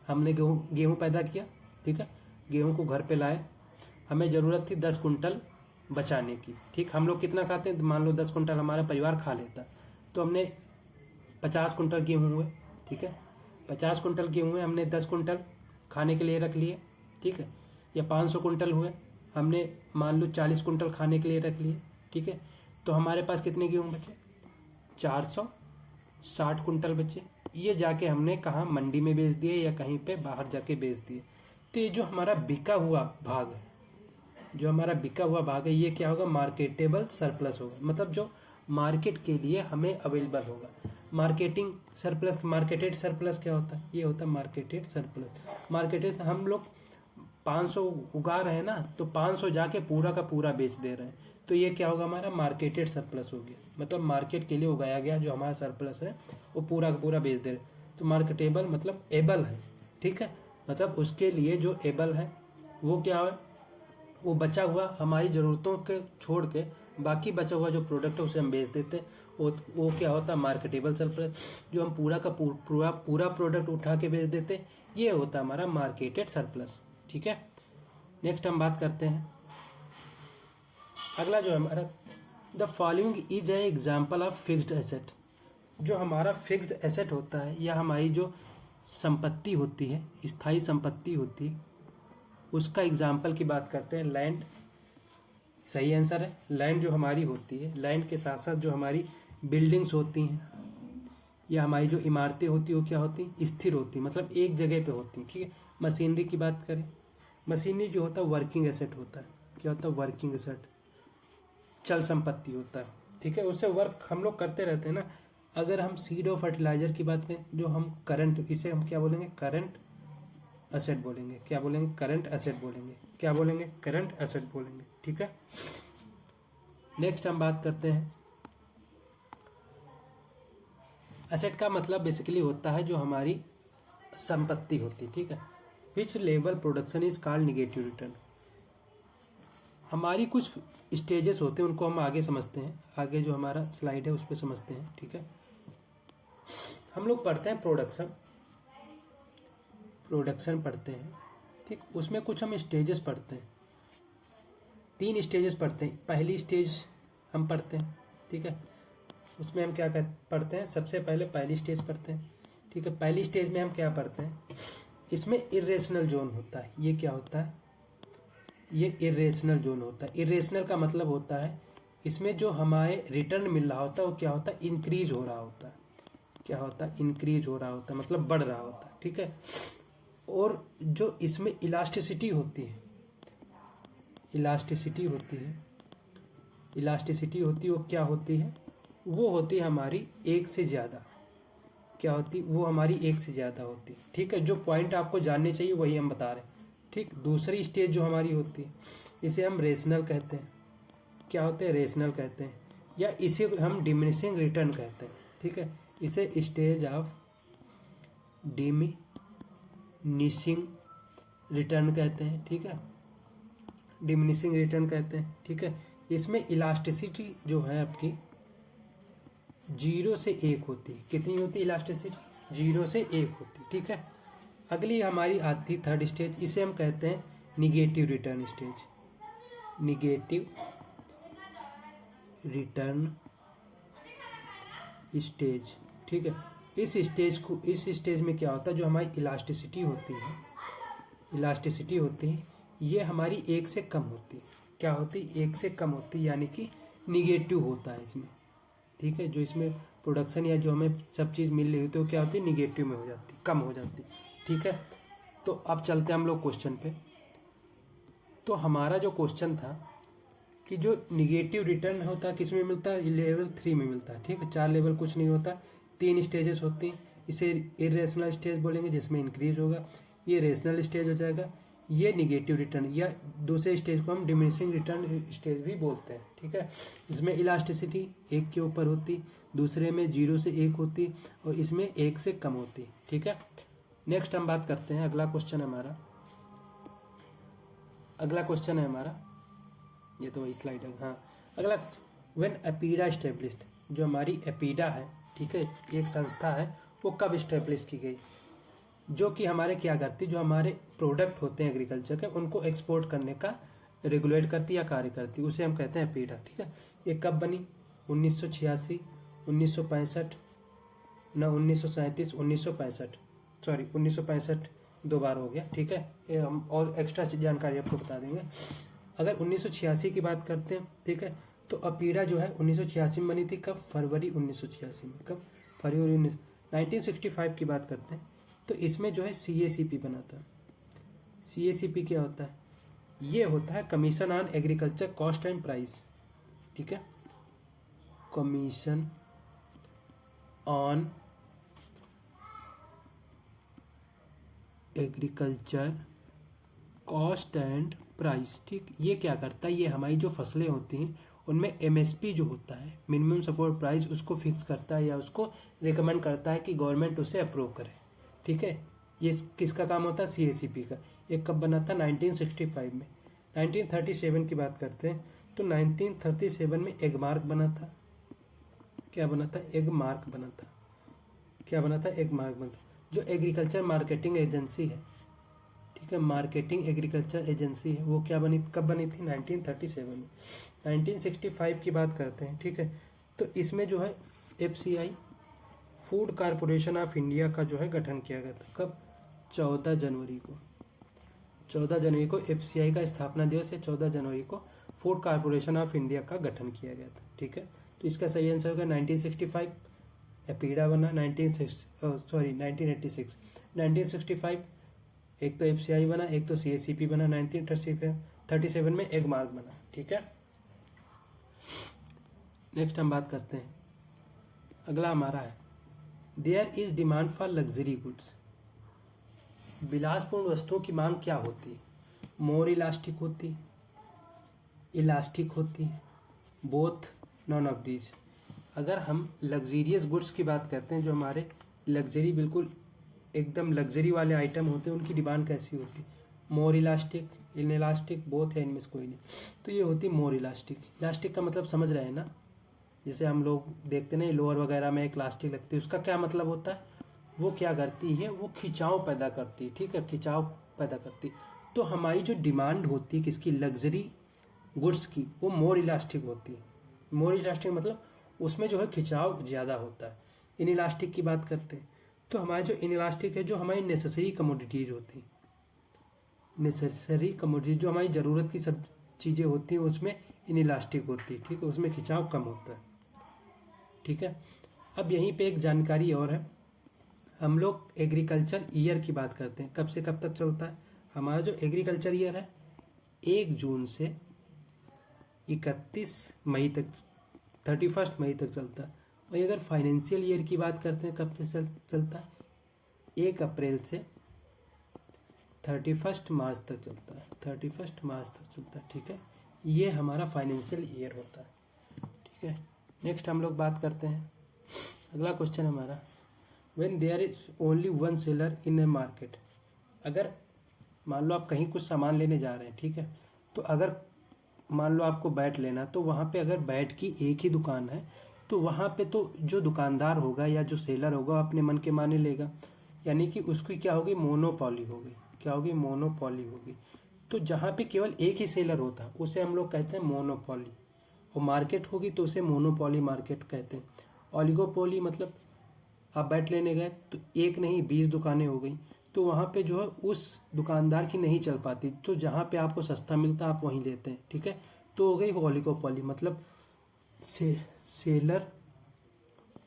हमने गेहूँ पैदा किया। ठीक है। गेहूँ को घर पे लाए, हमें ज़रूरत थी 10 कुंटल बचाने की। ठीक, हम लोग कितना खाते हैं? मान लो 10 कुंटल हमारा परिवार खा लेता, तो हमने 50 कुंटल गेहूँ हुए। ठीक है। 50 कुंटल गेहूँ हुए, हमने 10 कुंटल खाने के लिए रख लिए। ठीक है। या 500 कुंटल हुए, हमने मान लो 40 कुंटल खाने के लिए रख लिए। ठीक है। तो हमारे पास कितने गेहूँ बचे? 460 कुंटल बचे। ये जाके हमने कहाँ? मंडी में बेच दिए या कहीं पे बाहर जाके बेच दिए। तो ये जो हमारा बिका हुआ भाग है, ये क्या होगा? मार्केटेबल सरप्लस होगा, मतलब जो मार्केट के लिए हमें अवेलेबल होगा। मार्केटेड सरप्लस क्या होता है? ये होता है मार्केटेड सरप्लस। हम लोग 500 उगा रहे हैं ना, तो 500 जाके पूरा का पूरा बेच दे रहे हैं, तो ये क्या होगा? हमारा मार्केटेड सरप्लस हो गया। मतलब मार्केट के लिए उगाया गया जो हमारा सरप्लस है, वो पूरा का पूरा बेच दे रहे हैं। तो मार्केटेबल मतलब एबल है। ठीक है। मतलब उसके लिए जो एबल है वो क्या है? वो बचा हुआ हमारी ज़रूरतों के छोड़ के बाकी बचा हुआ जो प्रोडक्ट है उसे हम बेच देते हैं। वो क्या होता है? Marketable surplus. जो हम पूरा का पूरा प्रोडक्ट उठा के बेच देते हैं, ये होता है हमारा मार्केटेड सरप्लस। ठीक है। नेक्स्ट हम बात करते हैं, अगला जो हमारा, the following is a example of fixed asset. जो हमारा फिक्स्ड एसेट होता है या हमारी जो संपत्ति होती है, स्थायी संपत्ति होती है, उसका एग्जाम्पल की बात करते हैं। लैंड सही आंसर है। लैंड जो हमारी होती है, लैंड के साथ साथ जो हमारी बिल्डिंग्स होती हैं या हमारी जो इमारतें होती हैं, वो क्या होती हैं? स्थिर होती हैं, मतलब एक जगह पे होती हैं। ठीक है। मशीनरी की बात करें, मशीनरी जो होता है वर्किंग एसेट होता है। क्या होता है? Working asset. चल संपत्ति होता है, ठीक है। उससे वर्क हम लोग करते रहते हैं ना। अगर हम सीड और फर्टिलाइजर की बात करें, जो हम करंट, इसे हम क्या बोलेंगे, करंट एसेट बोलेंगे। क्या बोलेंगे, करंट एसेट बोलेंगे। क्या बोलेंगे, करंट एसेट बोलेंगे, ठीक है। नेक्स्ट हम बात करते हैं, एसेट का मतलब बेसिकली होता है जो हमारी संपत्ति होती है, ठीक है। Which level production is called negative return. हमारी कुछ स्टेजेस होते हैं, उनको हम आगे समझते हैं, आगे जो हमारा स्लाइड है उस पर समझते हैं, ठीक है। हम लोग पढ़ते हैं प्रोडक्शन, प्रोडक्शन पढ़ते हैं, ठीक। उसमें कुछ हम स्टेजेस पढ़ते हैं, 3 स्टेजेस पढ़ते हैं। पहली स्टेज हम पढ़ते हैं, ठीक है। उसमें हम क्या पढ़ते हैं, सबसे पहले पहली स्टेज पढ़ते हैं, ठीक है। पहली स्टेज में हम क्या पढ़ते हैं, इसमें इरेशनल जोन होता है। ये क्या होता है, ये इरेशनल जोन होता है। इरेशनल का मतलब होता है इसमें जो हमारे रिटर्न मिल रहा होता है वो क्या होता है, इंक्रीज हो रहा होता है। क्या होता है, इंक्रीज हो रहा होता है, मतलब बढ़ रहा होता है, ठीक है। और जो इसमें इलास्टिसिटी होती है, इलास्टिसिटी होती है, इलास्टिसिटी होती है, वो क्या होती है, वो होती है हमारी एक से ज़्यादा। क्या होती, वो हमारी एक से ज़्यादा होती है, ठीक है। जो पॉइंट आपको जानने चाहिए वही हम बता रहे हैं, ठीक। दूसरी स्टेज जो हमारी होती है इसे हम रेशनल कहते हैं। क्या होते हैं, रेशनल कहते हैं, या इसे हम डिमिनिशिंग रिटर्न कहते हैं, ठीक है। इसे स्टेज ऑफ डिमिनिशिंग रिटर्न कहते हैं, ठीक है। डिमिनिशिंग रिटर्न कहते हैं, ठीक है। इसमें इलास्टिसिटी जो है आपकी 0 से 1 होती है। कितनी होती है इलास्टिसिटी, 0 से 1 होती, ठीक है। अगली हमारी आती थर्ड स्टेज, इसे हम कहते हैं negative return stage. Negative return stage, ठीक है। इस स्टेज में क्या होता है, जो हमारी इलास्टिसिटी होती है, इलास्टिसिटी होती है, ये हमारी 1 से कम होती है। क्या होती है, 1 से कम होती है, यानी कि निगेटिव होता है इसमें, ठीक है। जो इसमें प्रोडक्शन या जो हमें सब चीज़ मिल रही होती है वो क्या होती है, निगेटिव में हो जाती, कम हो जाती, ठीक है। तो अब चलते हैं हम लोग क्वेश्चन पे। तो हमारा जो क्वेश्चन था कि जो निगेटिव रिटर्न होता है किस में मिलता है, लेवल 3 में मिलता है, ठीक है। 4 लेवल कुछ नहीं होता, 3 स्टेजेस होती हैं। इसे इरेशनल स्टेज बोलेंगे जिसमें इंक्रीज होगा, ये रेशनल स्टेज हो जाएगा, ये निगेटिव रिटर्न, या दूसरे स्टेज को हम डिमिनिशिंग रिटर्न स्टेज भी बोलते हैं, ठीक है। इसमें इलास्टिसिटी 1 के ऊपर होती, दूसरे में 0 से 1 होती, और इसमें 1 से कम होती, ठीक है। नेक्स्ट हम बात करते हैं, अगला क्वेश्चन है हमारा, अगला क्वेश्चन है हमारा, ये तो वही स्लाइड है, हाँ। अगला, व्हेन एपीडा एस्टेब्लिश्ड, जो हमारी एपीडा है, ठीक है, एक संस्था है, वो कब इस्टेब्लिश की गई, जो कि हमारे क्या करती, जो हमारे प्रोडक्ट होते हैं एग्रीकल्चर के उनको एक्सपोर्ट करने का रेगुलेट करती या कार्य करती, उसे हम कहते हैं एपीडा, ठीक है। ये कब बनी, 1986, 1965, न 1937, 1965, सॉरी 1965 दो बार हो गया, ठीक है। ये हम और एक्स्ट्रा जानकारी आपको बता देंगे। अगर 1986 की बात करते हैं, ठीक है, तो अपीडा जो है 1986 में बनी थी। कब, फरवरी 1986 में। कब, फरवरी 1965 की बात करते हैं, तो इसमें जो है CACP बना था। CACP क्या होता है, ये होता है commission on agriculture cost and price, ठीक है। Commission on agriculture cost and price, ठीक। ये क्या करता है, ये हमारी जो फसलें होती हैं उनमें MSP जो होता है, मिनिमम सपोर्ट प्राइस, उसको फिक्स करता है या उसको रिकमेंड करता है कि गवर्नमेंट उसे अप्रूव करे, ठीक है। ये किसका काम होता है, CACP का। ये कब बना था, 1965 में। 1937 की बात करते हैं, तो 1937 में एगमार्क बना था। क्या बना था, एगमार्क बना था। क्या बना था, एगमार्क बना था, जो एग्रीकल्चर मार्केटिंग एजेंसी है, ठीक है, मार्केटिंग एग्रीकल्चर एजेंसी है, वो क्या बनी, कब बनी थी, 1937 में। 1965 की बात करते हैं, ठीक है, तो इसमें जो है FCI, food corporation of India का जो है गठन किया गया था। कब, 14 जनवरी को। 14 जनवरी को FCI का स्थापना दिवस है, 14 जनवरी को फूड कॉरपोरेशन ऑफ इंडिया का गठन किया गया था, ठीक है। तो इसका सही आंसर होगा 1965, एपीडा बना 1965, एक तो FCI बना, एक तो CACP बना, 1937 में एगमार्क बना, ठीक है। नेक्स्ट हम बात करते हैं, अगला हमारा है there is demand for luxury goods. विलासपूर्ण वस्तुओं की मांग क्या होती है? मोर इलास्टिक होती, इलास्टिक होती, बोथ, नॉन ऑफ दीज। अगर हम लग्जीरियस गुड्स की बात करते हैं, जो हमारे लग्जरी बिल्कुल एकदम लग्जरी वाले आइटम होते हैं, उनकी डिमांड कैसी होती? मोर इलास्टिक, इन इलास्टिक, बोथ है, इनमें से कोई नहीं। तो ये होती मोर इलास्टिक। इलास्टिक का मतलब समझ रहे हैं ना, जैसे हम लोग देखते हैं लोअर वगैरह में एक इलास्टिक लगती है, उसका क्या मतलब होता है? वो क्या करती है? वो खिंचाव पैदा करती है, ठीक है, खिंचाव पैदा करती है। तो हमारी जो डिमांड होती है किसकी? लग्जरी गुड्स की, वो मोर इलास्टिक होती है। मोर इलास्टिक मतलब उसमें जो है खिंचाव ज़्यादा होता है। इन इलास्टिक की बात करते हैं तो हमारे जो इन इलास्टिक है, जो हमारी नेसेसरी कमोडिटीज़ होती हैं, नेसेसरी कमोडिटी जो हमारी ज़रूरत की सब चीज़ें होती हैं, उसमें इन इलास्टिक होती है, ठीक है, उसमें खिंचाव कम होता है, ठीक है। अब यहीं पे एक जानकारी और है, हम लोग एग्रीकल्चर ईयर की बात करते हैं, कब से कब तक चलता है? हमारा जो एग्रीकल्चर ईयर है 1 जून से 31 मई तक, 31 मई तक चलता है। और अगर फाइनेंशियल ईयर की बात करते हैं, कब से चलता है? 1 अप्रैल से 31 मार्च तक चलता है, 31 मार्च तक चलता है, ठीक है। ये हमारा फाइनेंशियल ईयर होता है, ठीक है। नेक्स्ट हम लोग बात करते हैं, अगला क्वेश्चन हमारा, when there is only one seller in a market. अगर मान लो आप कहीं कुछ सामान लेने जा रहे हैं, ठीक है, तो अगर मान लो आपको बैट लेना, तो वहाँ पे अगर बैट की एक ही दुकान है, तो वहाँ पे तो जो दुकानदार होगा या जो सेलर होगा अपने मन के माने लेगा, यानी कि उसकी क्या होगी? मोनोपॉली होगी। क्या होगी? मोनोपॉली होगी। तो जहाँ पे केवल एक ही सेलर होता है उसे हम लोग कहते हैं मोनोपॉली, और मार्केट होगी तो उसे मोनोपॉली मार्केट कहते हैं। ऑलिगोपोली मतलब आप बैट लेने गए तो एक नहीं 20 दुकानें हो गई, तो वहाँ पे जो है उस दुकानदार की नहीं चल पाती, तो जहाँ पे आपको सस्ता मिलता है आप वहीं लेते हैं, ठीक है। तो हो गई ऑलिगोपोली, मतलब सेलर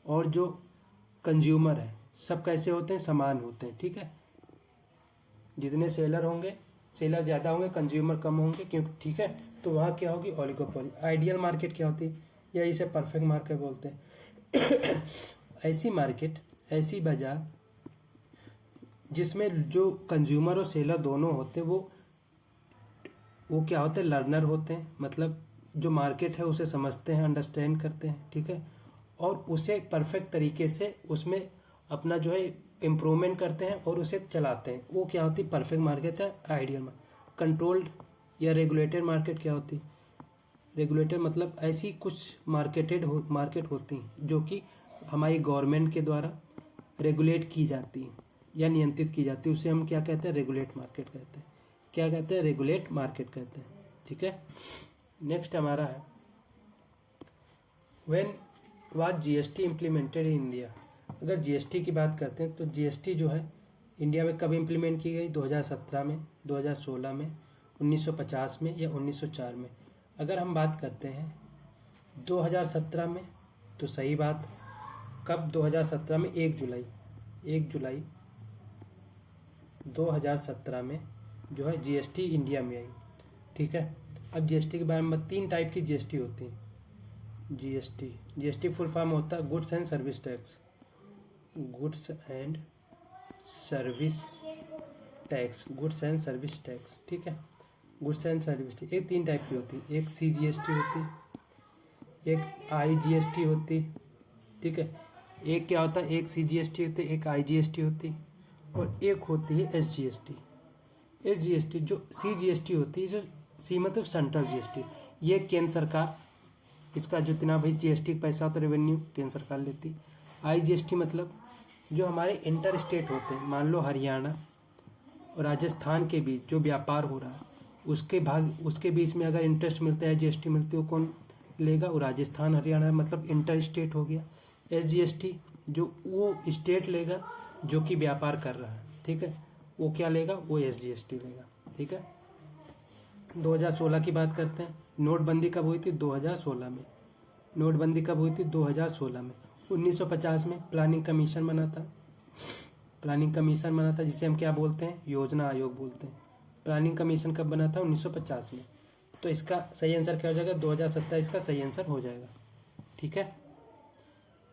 और जो कंज्यूमर है सब कैसे होते हैं? समान होते हैं, ठीक है। जितने सेलर होंगे, सेलर ज़्यादा होंगे, कंज्यूमर कम होंगे, क्योंकि ठीक है, तो वहाँ क्या होगी? ऑलिगोपोली। आइडियल मार्केट क्या होती है? या इसे परफेक्ट मार्केट बोलते हैं। ऐसी मार्केट, ऐसी बाजार जिसमें जो कंज्यूमर और सेलर दोनों होते हैं, वो क्या होते हैं? लर्नर होते हैं, मतलब जो मार्केट है उसे समझते हैं, अंडरस्टैंड करते हैं, ठीक है, और उसे परफेक्ट तरीके से उसमें अपना जो है इम्प्रूवमेंट करते हैं और उसे चलाते हैं। वो क्या होती है? परफेक्ट मार्केट है। Ideal market. कंट्रोल्ड या रेगुलेटेड मार्केट क्या होती है? रेगुलेटेड मतलब ऐसी कुछ मार्केट होती हैं जो कि हमारी गवर्नमेंट के द्वारा रेगुलेट की जाती है या नियंत्रित की जाती है, उसे हम क्या कहते हैं? रेगुलेट मार्केट कहते हैं। क्या कहते हैं? रेगुलेट मार्केट कहते हैं, ठीक है। नेक्स्ट हमारा है, when was GST implemented in India. अगर जीएसटी की बात करते हैं तो जीएसटी जो है इंडिया में कब इम्प्लीमेंट की गई? 2017 में, 2016 में, 1950 में या 1904 में। अगर हम बात करते हैं 2017 में, तो सही बात। कब? 2017 में 1 जुलाई, 1 जुलाई 2017 में जो है जीएसटी इंडिया में आई, ठीक है। अब जीएसटी के बारे में 3 टाइप की जीएसटी होती है। जीएसटी फुल फॉर्म होता है goods and service tax, goods and service tax, goods and service tax, ठीक है। गुड्स एंड सर्विस टैक्स, ये 3 टाइप की होती है। एक सीजीएसटी होती है, एक आईजीएसटी होती, ठीक है। एक क्या होता है? एक सीजीएसटी होती है, एक आईजीएसटी होती, और एक होती है एसजीएसटी। एसजीएसटी जो सीजीएसटी होती है, जो सी मतलब सेंट्रल जीएसटी, ये केंद्र सरकार, इसका जितना भाई जीएसटी पैसा होता है रेवेन्यू केंद्र सरकार लेती। आईजीएसटी मतलब जो हमारे इंटर स्टेट होते हैं, मान लो हरियाणा और राजस्थान के बीच जो व्यापार हो रहा है, उसके बीच में अगर इंटरेस्ट मिलता है, जीएसटी मिलती है, वो कौन लेगा? वो राजस्थान हरियाणा, मतलब इंटर स्टेट हो गया। एसजीएसटी जो वो स्टेट लेगा जो कि व्यापार कर रहा है, ठीक है, वो क्या लेगा? वो एसजीएसटी लेगा, ठीक है। 2016 की बात करते हैं, नोटबंदी कब हुई थी? 2016 में। नोटबंदी कब हुई थी? 2016 में। 1950 में प्लानिंग कमीशन बना था, प्लानिंग कमीशन बना था, जिसे हम क्या बोलते हैं? योजना आयोग बोलते हैं। प्लानिंग कमीशन कब बना था? 1950 में। तो इसका सही आंसर क्या हो जाएगा? 2027 इसका सही आंसर हो जाएगा, ठीक। ठीक है,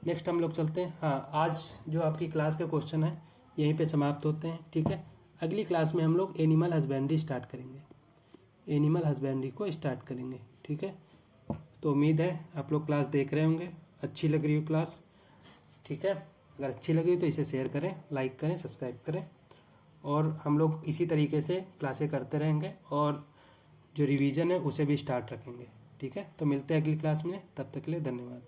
नेक्स्ट हम लोग चलते हैं। हाँ, आज जो आपकी क्लास के क्वेश्चन है यहीं पे समाप्त होते हैं। ठीक है, अगली क्लास में हम लोग एनिमल हस्बेंड्री स्टार्ट करेंगे, एनिमल हस्बेंड्री को स्टार्ट करेंगे। ठीक है, तो उम्मीद है आप लोग क्लास देख रहे होंगे, अच्छी लग रही हो क्लास। ठीक है, अगर अच्छी लगी तो इसे शेयर करें, लाइक करें, सब्सक्राइब करें, और हम लोग इसी तरीके से क्लासें करते रहेंगे और जो रिवीजन है उसे भी स्टार्ट रखेंगे। ठीक है, तो मिलते हैं अगली क्लास में, तब तक के लिए धन्यवाद।